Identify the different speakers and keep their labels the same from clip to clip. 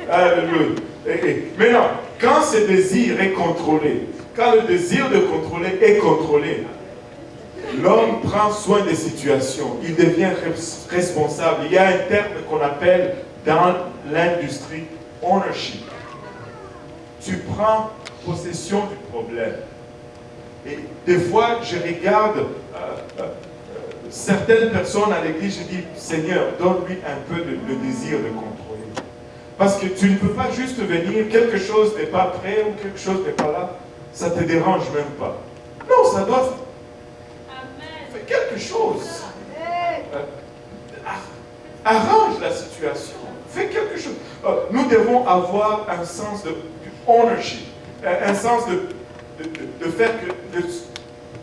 Speaker 1: Alléluia. Maintenant, quand ce désir est contrôlé, quand le désir de contrôler est contrôlé, l'homme prend soin des situations, il devient responsable. Il y a un terme qu'on appelle dans l'industrie ownership. Tu prends possession du problème. Et des fois, je regarde certaines personnes à l'église, je dis, Seigneur, donne-lui un peu le désir de contrôler. Parce que tu ne peux pas juste venir, quelque chose n'est pas prêt ou quelque chose n'est pas là, ça ne te dérange même pas. Non, ça doit faire quelque chose. Arrange la situation. Fais quelque chose. Nous devons avoir un sens de ownership, un sens de faire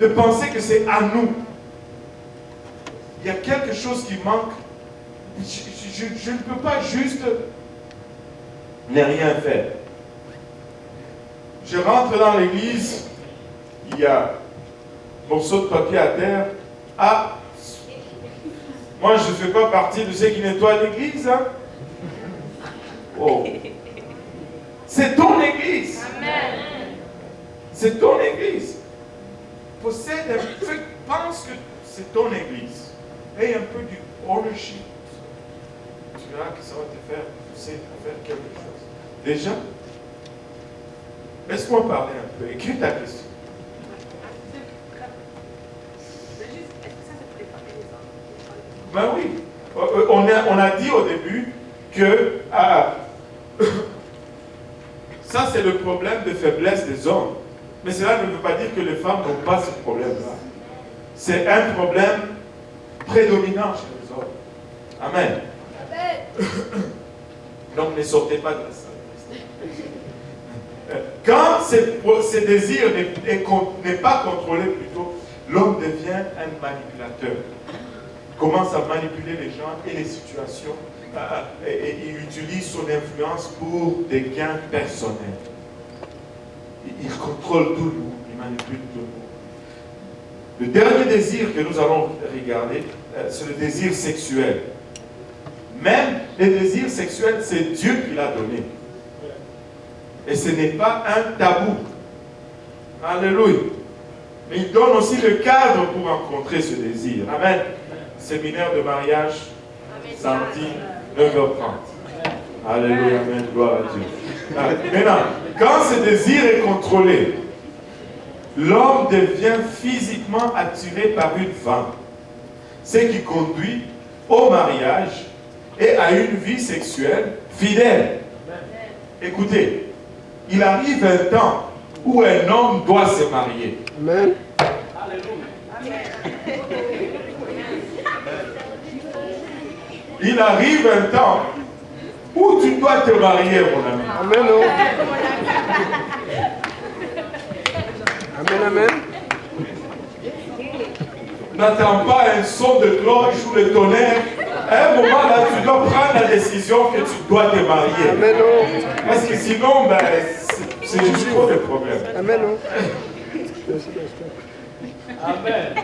Speaker 1: de penser que c'est à nous. Il y a quelque chose qui manque. Je ne peux pas juste ne rien faire. Je rentre dans l'église, il y a un morceau de papier à terre. Ah, moi je ne fais pas partie de ceux qui nettoient l'église. Hein? Oh. C'est ton église.
Speaker 2: Amen.
Speaker 1: C'est ton église. Pense que c'est ton église. Et un peu du ownership. Tu verras que ça va te faire pousser à faire quelque chose. Déjà, laisse-moi parler un peu. Écris ta question. Ben oui. On a dit au début que ça c'est le problème de faiblesse des hommes. Mais cela ne veut pas dire que les femmes n'ont pas ce problème-là. C'est un problème prédominant chez les hommes. Amen. Donc ne sortez pas de la salle. Quand ce désir n'est pas contrôlé plutôt, l'homme devient un manipulateur. Il commence à manipuler les gens et les situations et il utilise son influence pour des gains personnels. Il contrôle tout le monde, il manipule tout le monde. Le dernier désir que nous allons regarder, c'est le désir sexuel. Même les désirs sexuels, c'est Dieu qui l'a donné. Et ce n'est pas un tabou. Alléluia. Mais il donne aussi le cadre pour rencontrer ce désir. Amen. Séminaire de mariage, samedi, 9h30. Alléluia, amen, gloire à Dieu. Maintenant, quand ce désir est contrôlé, l'homme devient physiquement attiré par une femme. Ce qui conduit au mariage et à une vie sexuelle fidèle. Écoutez, il arrive un temps où un homme doit se marier.
Speaker 3: Amen.
Speaker 1: Il arrive un temps où tu dois te marier, mon ami.
Speaker 3: Amen. Oh. Amen, amen.
Speaker 1: N'attends pas un son de cloche ou le tonnerre. À un moment là, tu dois prendre la décision que tu dois te marier.
Speaker 3: Amen. Oh.
Speaker 1: Parce que sinon, ben, c'est juste trop de problèmes.
Speaker 3: Amen. Oh.
Speaker 1: Amen.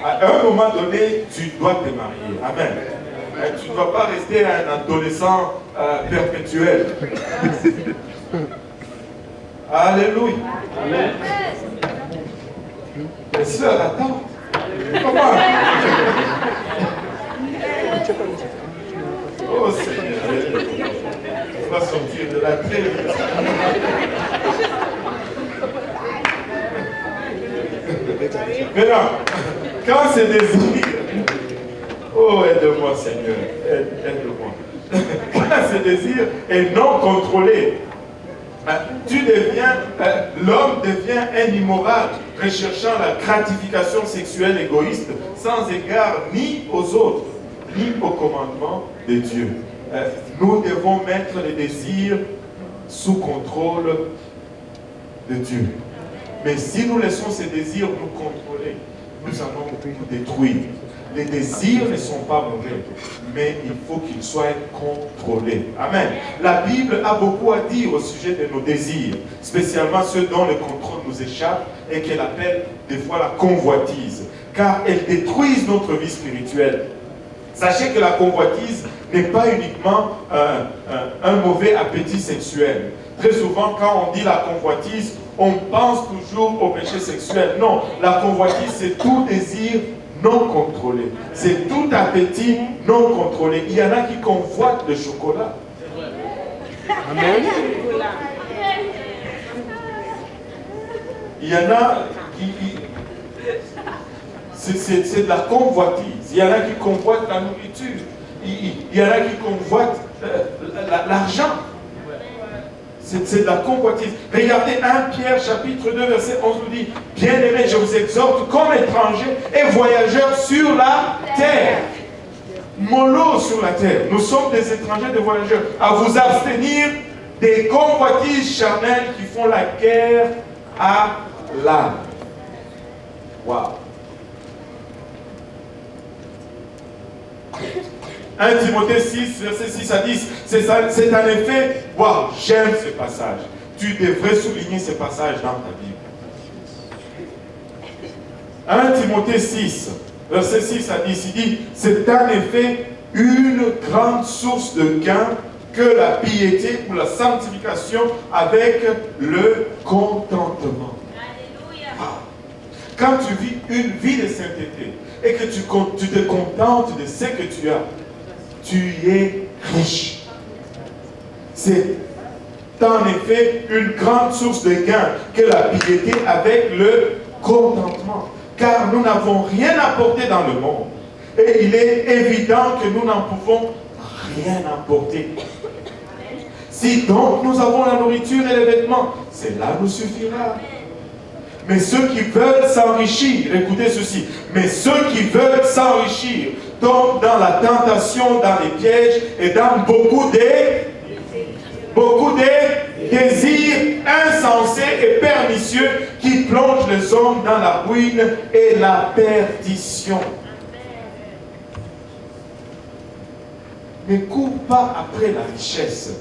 Speaker 1: À un moment donné, tu dois te marier. Amen. Tu ne dois pas rester un adolescent perpétuel. Alléluia. Amen. Les sœurs, attends. Comment? Oh Seigneur, tu vas sortir de la très vite. Maintenant, quand c'est désir, oh aide-moi Seigneur, aide-moi. Quand ce désir est non contrôlé, l'homme devient un immoral, recherchant la gratification sexuelle égoïste, sans égard ni aux autres, ni au commandement de Dieu. Nous devons mettre les désirs sous contrôle de Dieu. Mais si nous laissons ces désirs nous contrôler, nous allons nous détruire. Les désirs ne sont pas mauvais, mais il faut qu'ils soient contrôlés. Amen. La Bible a beaucoup à dire au sujet de nos désirs, spécialement ceux dont le contrôle nous échappe et qu'elle appelle des fois la convoitise, car elles détruisent notre vie spirituelle. Sachez que la convoitise n'est pas uniquement un mauvais appétit sexuel. Très souvent, quand on dit la convoitise, on pense toujours au péché sexuel. Non, la convoitise, c'est tout désir non contrôlé. C'est tout appétit non contrôlé. Il y en a qui convoitent le chocolat.
Speaker 3: Amen.
Speaker 1: Il y en a qui... C'est de la convoitise. Il y en a qui convoitent la nourriture. Il y en a qui convoitent l'argent. C'est de la convoitise. Regardez 1 Pierre chapitre 2 verset 11 nous dit: bien-aimés, je vous exhorte comme étrangers et voyageurs sur la terre. Mollo sur la terre. Nous sommes des étrangers, des voyageurs. À vous abstenir des convoitises charnelles qui font la guerre à l'âme. Waouh. 1 Timothée 6, verset 6 à 10, c'est en effet, wow, j'aime ce passage. Tu devrais souligner ce passage dans ta Bible. 1 Timothée 6, verset 6 à 10, il dit, c'est en effet une grande source de gain que la piété ou la sanctification avec le contentement. Alléluia. Quand tu vis une vie de sainteté et que tu te contentes de ce que tu as, tu es riche. C'est en effet une grande source de gain que la piété avec le contentement. Car nous n'avons rien apporté dans le monde. Et il est évident que nous n'en pouvons rien apporter. Si donc nous avons la nourriture et les vêtements, cela nous suffira. Mais ceux qui veulent s'enrichir, écoutez ceci, mais ceux qui veulent s'enrichir tombent dans la tentation, dans les pièges et dans beaucoup de désirs insensés et pernicieux qui plongent les hommes dans la ruine et la perdition. Ne cours pas après la richesse.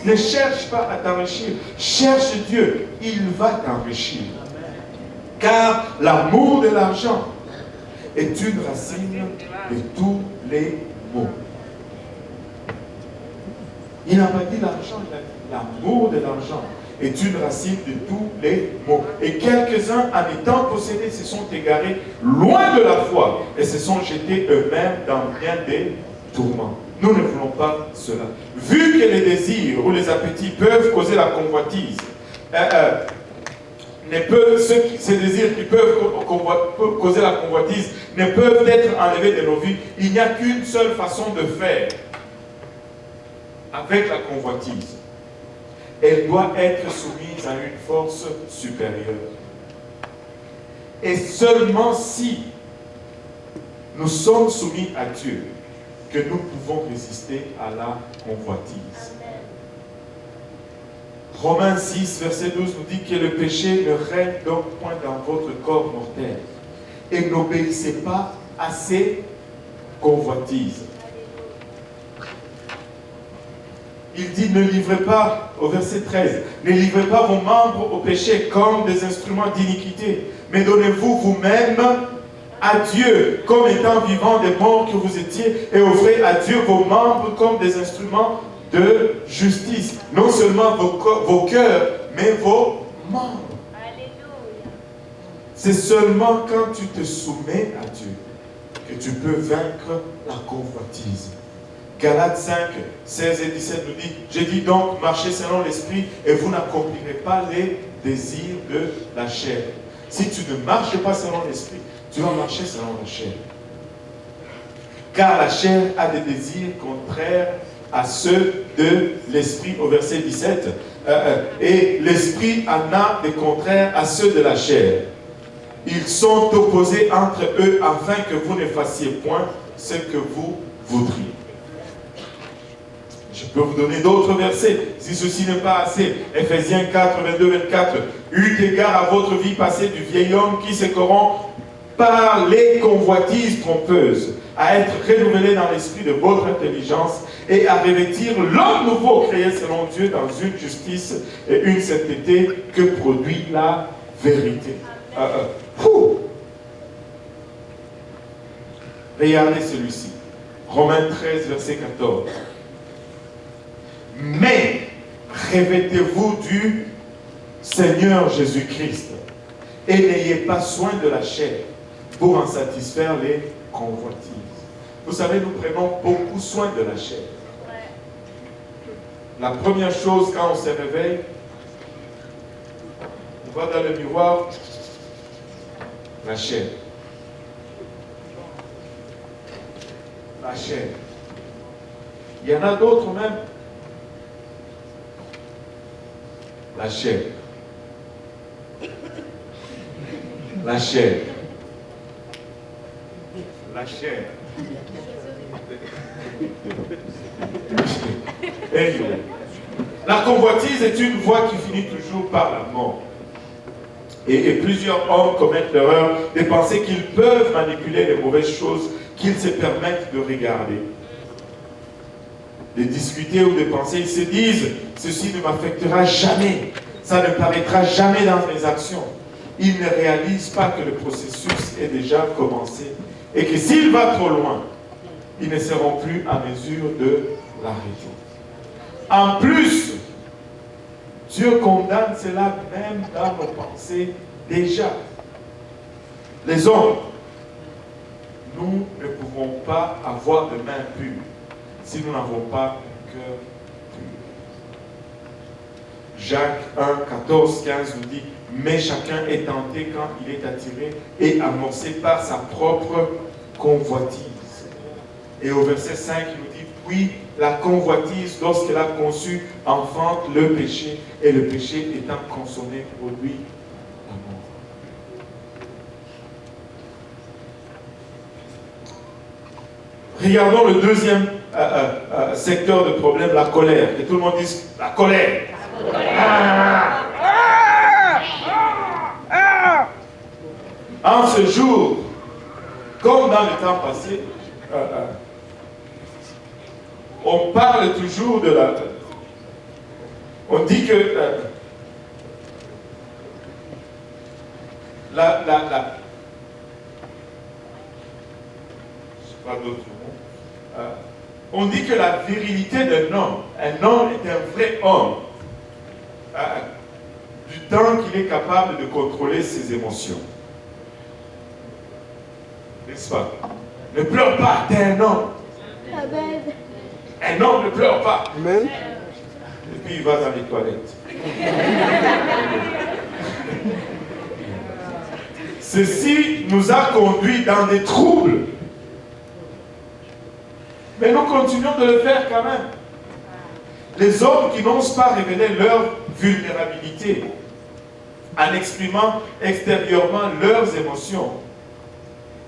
Speaker 1: Ne cherche pas à t'enrichir. Cherche Dieu, il va t'enrichir. Car l'amour de l'argent est une racine de tous les maux. Il n'a pas dit l'argent, il a dit l'amour de l'argent est une racine de tous les maux. Et quelques-uns, en étant possédés, se sont égarés loin de la foi et se sont jetés eux-mêmes dans bien des tourments. Nous ne voulons pas cela. Vu que les désirs ou les appétits peuvent causer la convoitise, ces désirs qui peuvent causer la convoitise ne peuvent être enlevés de nos vies. Il n'y a qu'une seule façon de faire avec la convoitise. Elle doit être soumise à une force supérieure. Et seulement si nous sommes soumis à Dieu que nous pouvons résister à la convoitise. Romains 6, verset 12 nous dit que le péché ne règne donc point dans votre corps mortel. Et n'obéissez pas à ces convoitises. Il dit, ne livrez pas, au verset 13, ne livrez pas vos membres au péché comme des instruments d'iniquité, mais donnez-vous vous-même à Dieu comme étant vivants des morts que vous étiez, et offrez à Dieu vos membres comme des instruments de justice. Non seulement vos cœurs, mais vos membres. C'est seulement quand tu te soumets à Dieu que tu peux vaincre la convoitise. Galates 5, 16 et 17 nous dit, je dis donc, marchez selon l'esprit et vous n'accomplirez pas les désirs de la chair. Si tu ne marches pas selon l'esprit, tu vas marcher selon la chair. Car la chair a des désirs contraires à ceux de l'esprit, au verset 17. Et l'esprit en a des contraires à ceux de la chair. Ils sont opposés entre eux afin que vous ne fassiez point ce que vous voudriez. Je peux vous donner d'autres versets, si ceci n'est pas assez. Ephésiens 4, 22, 24. « Eut égard à votre vie passée du vieil homme qui se corrompt par les convoitises trompeuses, à être renouvelés dans l'esprit de votre intelligence et à revêtir l'homme nouveau créé selon Dieu dans une justice et une sainteté que produit la vérité. Regardez celui-ci. Romains 13, verset 14. Mais revêtez-vous du Seigneur Jésus-Christ et n'ayez pas soin de la chair pour en satisfaire les convoitises. Vous savez, nous prenons beaucoup soin de la chair. La première chose quand on se réveille, on va dans le miroir, la chair. La chair. Il y en a d'autres même. La chair. La chair. La chair. La convoitise est une voie qui finit toujours par la mort. Et plusieurs hommes commettent l'erreur de penser qu'ils peuvent manipuler les mauvaises choses qu'ils se permettent de regarder, de discuter ou de penser. Ils se disent, ceci ne m'affectera jamais, ça ne paraîtra jamais dans mes actions. Ils ne réalisent pas que le processus est déjà commencé et que s'il va trop loin, ils ne seront plus à mesure de l'arrêter. En plus, Dieu condamne cela même dans nos pensées déjà. Les hommes, nous ne pouvons pas avoir de main pure si nous n'avons pas un cœur pur. Jacques 1, 14, 15 nous dit, mais chacun est tenté quand il est attiré et amorcé par sa propre convoitise. Et au verset 5, il nous dit, puis la convoitise, lorsqu'elle a conçu, enfante le péché, et le péché étant consommé produit la mort. Regardons le deuxième secteur de problème, la colère. Et tout le monde dit la colère. En ce jour, comme dans le temps passé, on parle toujours de la... On dit que je sais pas d'autres mots. On dit que la virilité d'un homme, un homme est un vrai homme, du temps qu'il est capable de contrôler ses émotions. N'est-ce pas? Ne pleure pas, t'es un homme.
Speaker 2: Amen.
Speaker 1: Un homme ne pleure pas.
Speaker 3: Amen.
Speaker 1: Et puis il va dans les toilettes. Ceci nous a conduits dans des troubles. Mais nous continuons de le faire quand même. Les hommes qui n'osent pas révéler leur vulnérabilité en exprimant extérieurement leurs émotions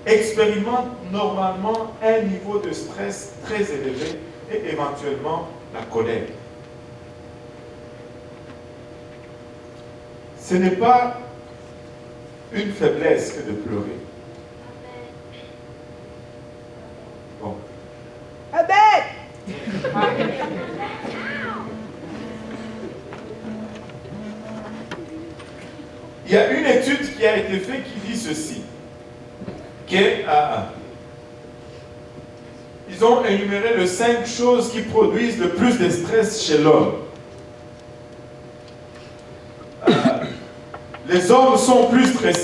Speaker 1: expérimentent normalement un niveau de stress très élevé et éventuellement la colère. Ce n'est pas une faiblesse que de pleurer. Bon.
Speaker 2: Amen.
Speaker 1: Il y a une étude qui a été faite qui dit ceci, qu'ils ont énuméré les 5 choses qui produisent le plus de stress chez l'homme. Les hommes sont plus stressés